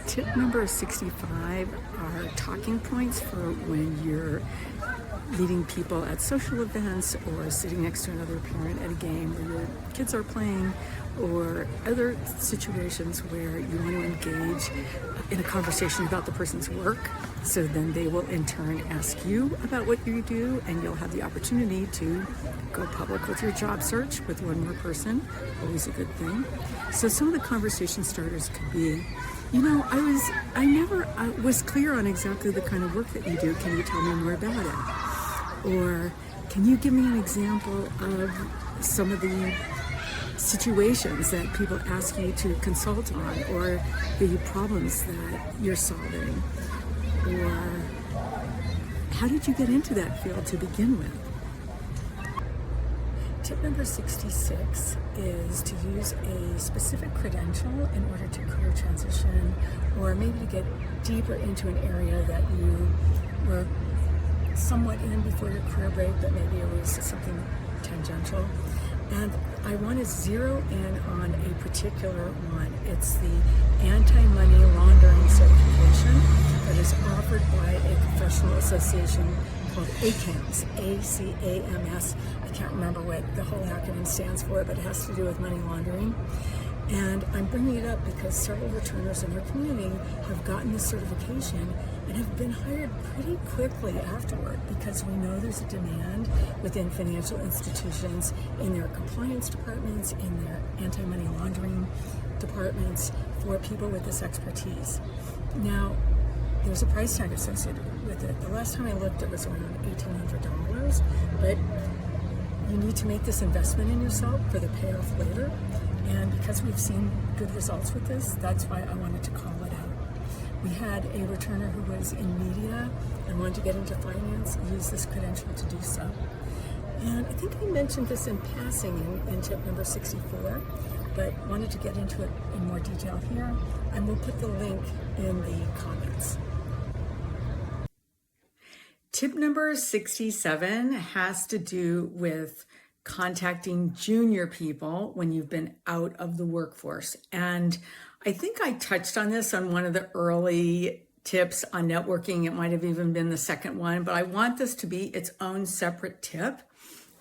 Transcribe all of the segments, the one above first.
Tip number 65 are talking points for when you're meeting people at social events or sitting next to another parent at a game where your kids are playing, or other situations where you want to engage in a conversation about the person's work. So then they will in turn ask you about what you do, and you'll have the opportunity to go public with your job search with one more person, always a good thing. So some of the conversation starters could be, I never was clear on exactly the kind of work that you do. Can you tell me more about it? Or can you give me an example of some of the situations that people ask you to consult on, or the problems that you're solving? Or how did you get into that field to begin with? Tip number 66 is to use a specific credential in order to career transition, or maybe to get deeper into an area that you were somewhat in before your career break, but maybe it was something tangential. And I want to zero in on a particular one. It's the anti-money laundering certification that is offered by a professional association called ACAMS, A-C-A-M-S. I can't remember what the whole acronym stands for, but it has to do with money laundering. And I'm bringing it up because several returners in our community have gotten this certification and have been hired pretty quickly afterward, because we know there's a demand within financial institutions, in their compliance departments, in their anti-money laundering departments, for people with this expertise. Now, there's a price tag associated with it. The last time I looked, it was around $1,800, but you need to make this investment in yourself for the payoff later. And because we've seen good results with this, that's why I wanted to call it out. We had a returner who was in media and wanted to get into finance, use this credential to do so. And I think I mentioned this in passing in tip number 64, but wanted to get into it in more detail here, and we'll put the link in the comments. Tip number 67 has to do with contacting junior people when you've been out of the workforce. And I think I touched on this on one of the early tips on networking. It might have even been the second one, but I want this to be its own separate tip.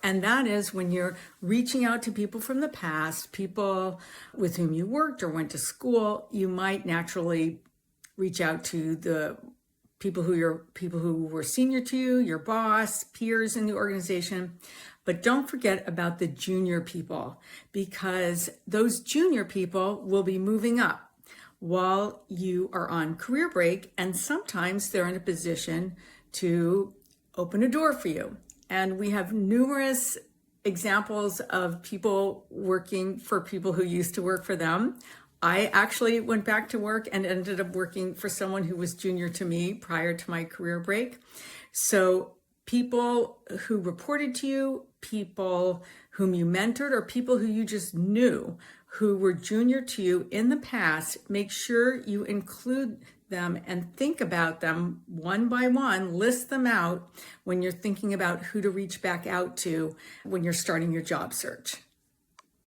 And that is when you're reaching out to people from the past, people with whom you worked or went to school, you might naturally reach out to the people who were senior to you, your boss, peers in the organization. But don't forget about the junior people, because those junior people will be moving up while you are on career break, and sometimes they're in a position to open a door for you. And we have numerous examples of people working for people who used to work for them. I actually went back to work and ended up working for someone who was junior to me prior to my career break. So people who reported to you, people whom you mentored, or people who you just knew who were junior to you in the past, make sure you include them and think about them one by one, list them out when you're thinking about who to reach back out to when you're starting your job search.